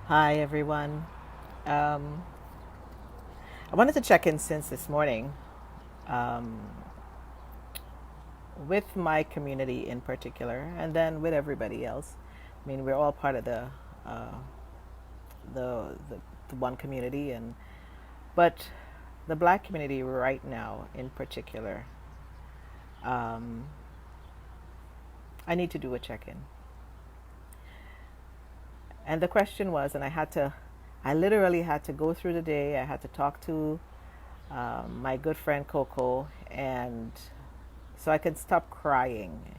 Hi, everyone. Um, I wanted to check in since this morning um, with my community in particular, and then with everybody else. I mean, we're all part of uh, the one community, but the Black community right now in particular, um, I need to do a check in. And the question was, and I literally had to go through the day. I had to talk to my good friend Coco, and so I could stop crying.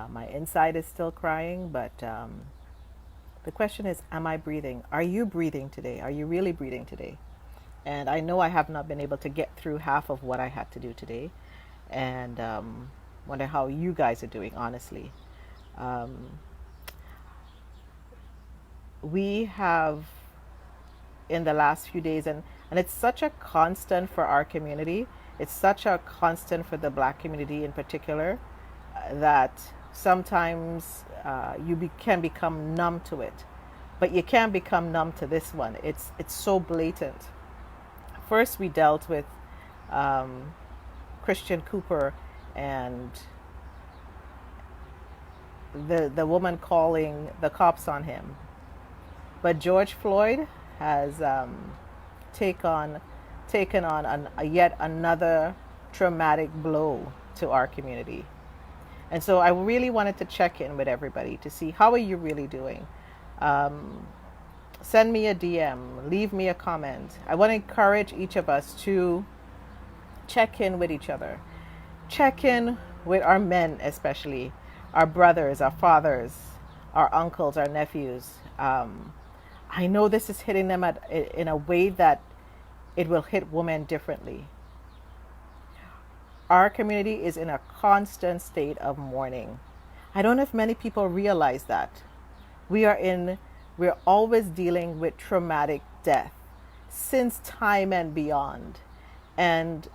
My inside is still crying, but the question is, am I breathing? Are you breathing today? Are you really breathing today? And I know I have not been able to get through half of what I had to do today, and wonder how you guys are doing, honestly. Um, we have in the last few days, and it's such a constant for our community. It's such a constant for the Black community in particular that sometimes can become numb to it, but you can't become numb to this one. It's so blatant. First, we dealt with um, Christian Cooper and the woman calling the cops on him, but George Floyd has take on, taken on a yet another traumatic blow to our community. And so I really wanted to check in with everybody to see how are you really doing. Um, Send me a DM, leave me a comment. I want to encourage each of us to check in with each other, check in with our men, especially our brothers, our fathers, our uncles, our nephews. I know this is hitting them in a way that it will hit women differently. Our community is in a constant state of mourning. I don't know if many people realize that. We are in, we're always dealing with traumatic death since time and beyond. And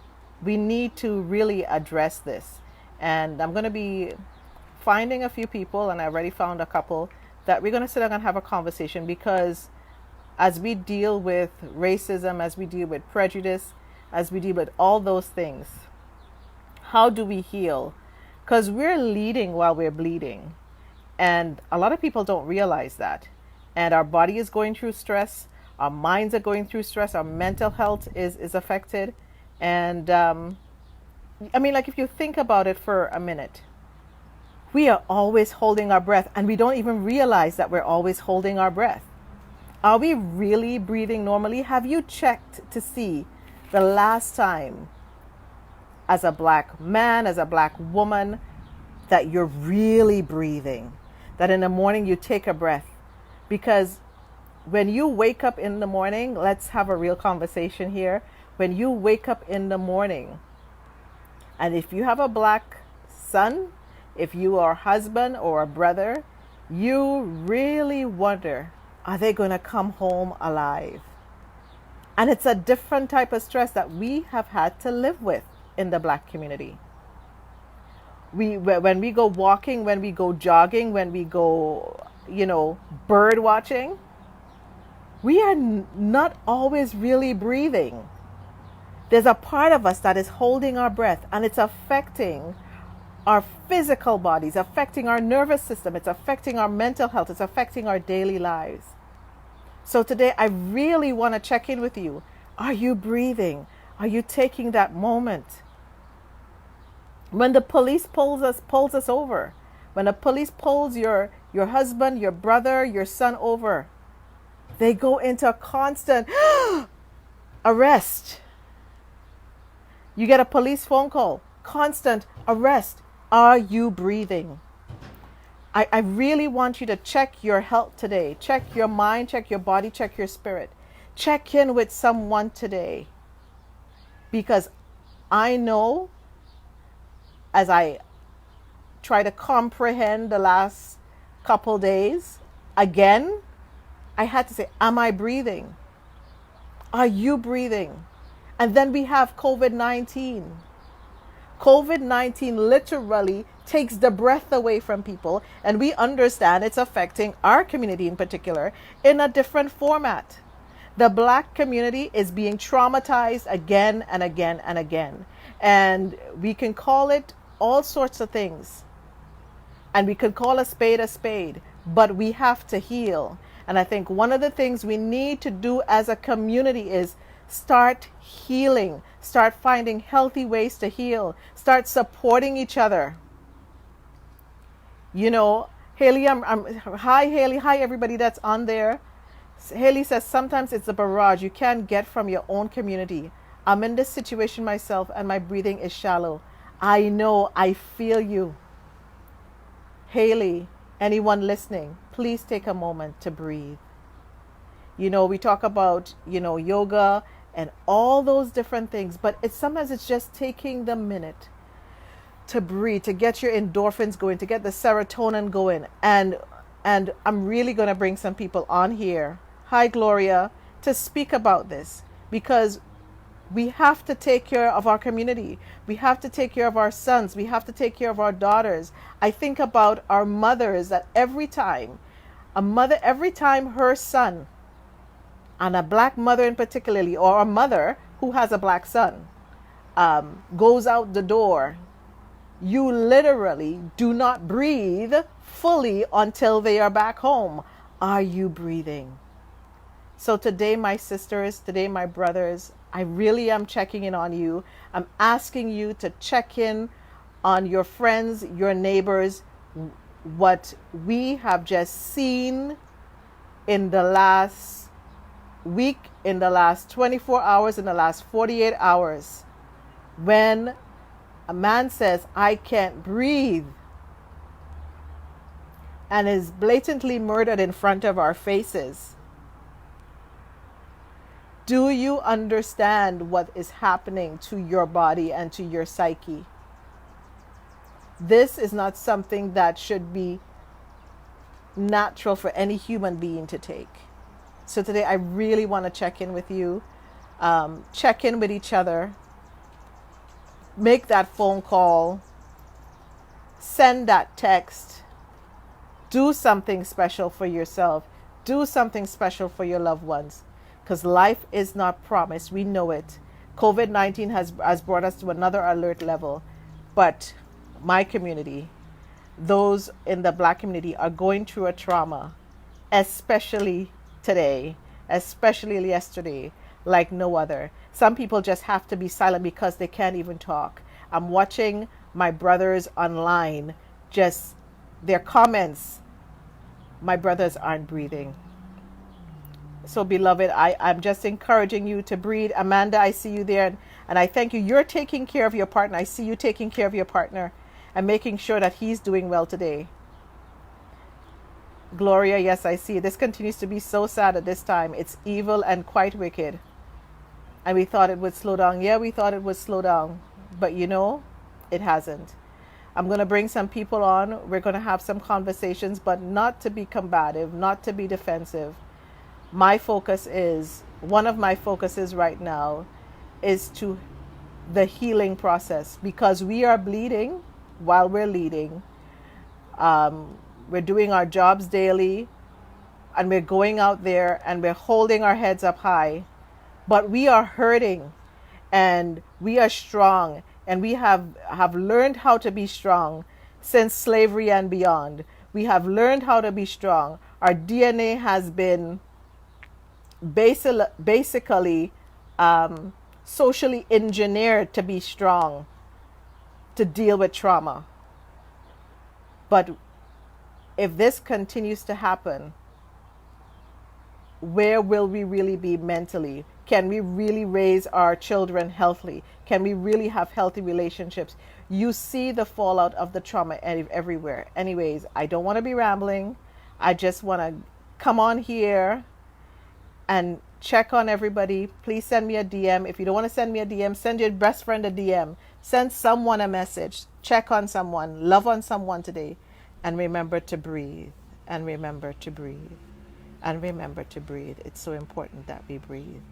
we need to really address this. And I'm going to be finding a few people, and I already found a couple, that we're going to sit down and have a conversation because as we deal with racism, as we deal with prejudice, as we deal with all those things, how do we heal? Because we're leading while we're bleeding. And a lot of people don't realize that. And our body is going through stress, our minds are going through stress, our mental health is affected. And I mean, like, if you think about it for a minute, we are always holding our breath, and we don't even realize that we're always holding our breath. Are we really breathing normally? Have you checked to see the last time, as a Black man, as a Black woman, that you're really breathing? That in the morning you take a breath? Because when you wake up in the morning, let's have a real conversation here. When you wake up in the morning, and if you have a Black son, if you are a husband or a brother, you really wonder, are they going to come home alive? And it's a different type of stress that we have had to live with in the Black community. When we go walking, when we go jogging, when we go, bird watching, we are not always really breathing. There's a part of us that is holding our breath, and it's affecting our physical bodies, affecting our nervous system, it's affecting our mental health, it's affecting our daily lives. So today I really want to check in with you. Are you breathing? Are you taking that moment? When the police pulls us over, when the police pulls your husband, your brother, your son over, they go into a constant arrest. You get a police phone call, constant arrest. Are you breathing? I really want you to check your health today. Check your mind, check your body, check your spirit. Check in with someone today. Because I know, as I try to comprehend the last couple days, again, I had to say, am I breathing? Are you breathing? And then we have COVID-19. COVID-19 literally takes the breath away from people, and we understand it's affecting our community in particular in a different format. The Black community is being traumatized again and again and again. And we can call it all sorts of things. And we could call a spade, but we have to heal. And I think one of the things we need to do as a community is start healing, start finding healthy ways to heal, start supporting each other. You know, Haley, hi Haley, hi everybody that's on there. Haley says sometimes it's a barrage you can't get from your own community. I'm in this situation myself and my breathing is shallow. I know, I feel you. Haley, anyone listening, please take a moment to breathe. You know, we talk about, yoga and all those different things, but sometimes it's just taking the minute to breathe, to get your endorphins going, to get the serotonin going. And I'm really going to bring some people on here. Hi, Gloria, to speak about this, because we have to take care of our community. We have to take care of our sons. We have to take care of our daughters. I think about our mothers, that every time her son, and a Black mother in particularly, or a mother who has a Black son, goes out the door, you literally do not breathe fully until they are back home. Are you breathing? So today, my sisters, today, my brothers, I really am checking in on you. I'm asking you to check in on your friends, your neighbors, what we have just seen in the last week, in the last 24 hours, in the last 48 hours. When a man says, I can't breathe, and is blatantly murdered in front of our faces. Do you understand what is happening to your body and to your psyche? This is not something that should be natural for any human being to take. So today I really want to check in with you, check in with each other, make that phone call, send that text, do something special for yourself, do something special for your loved ones. Because life is not promised. We know it. COVID-19 has brought us to another alert level. But my community, those in the Black community, are going through a trauma, especially today, especially yesterday, like no other. Some people just have to be silent because they can't even talk. I'm watching my brothers online, just their comments. My brothers aren't breathing. So, beloved, I'm just encouraging you to breathe. Amanda, I see you there, and I thank you. You're taking care of your partner. I see you taking care of your partner and making sure that he's doing well today. Gloria, yes, I see. This continues to be so sad at this time. It's evil and quite wicked. And we thought it would slow down. Yeah, we thought it would slow down. But it hasn't. I'm going to bring some people on. We're going to have some conversations, but not to be combative, not to be defensive. One of my focuses right now is to the healing process, because we are bleeding while we're leading. We're doing our jobs daily, and we're going out there and we're holding our heads up high, but we are hurting, and we are strong, and we have learned how to be strong since slavery and beyond. We have learned how to be strong. Our DNA has been basically socially engineered to be strong, to deal with trauma. But if this continues to happen, where will we really be mentally? Can we really raise our children healthily? Can we really have healthy relationships? You see the fallout of the trauma everywhere. Anyways, I don't want to be rambling. I just want to come on here and check on everybody. Please send me a DM. If you don't want to send me a DM, send your best friend a DM. Send someone a message. Check on someone. Love on someone today. And remember to breathe. And remember to breathe. And remember to breathe. It's so important that we breathe.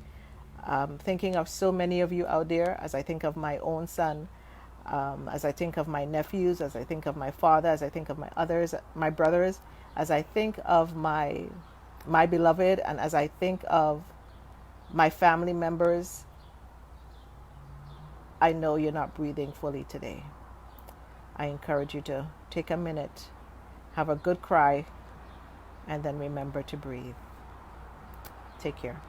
Thinking of so many of you out there, as I think of my own son. As I think of my nephews, as I think of my father, as I think of my others, my brothers, as I think of my beloved, and as I think of my family members, I know you're not breathing fully today. I encourage you to take a minute, have a good cry, and then remember to breathe. Take care.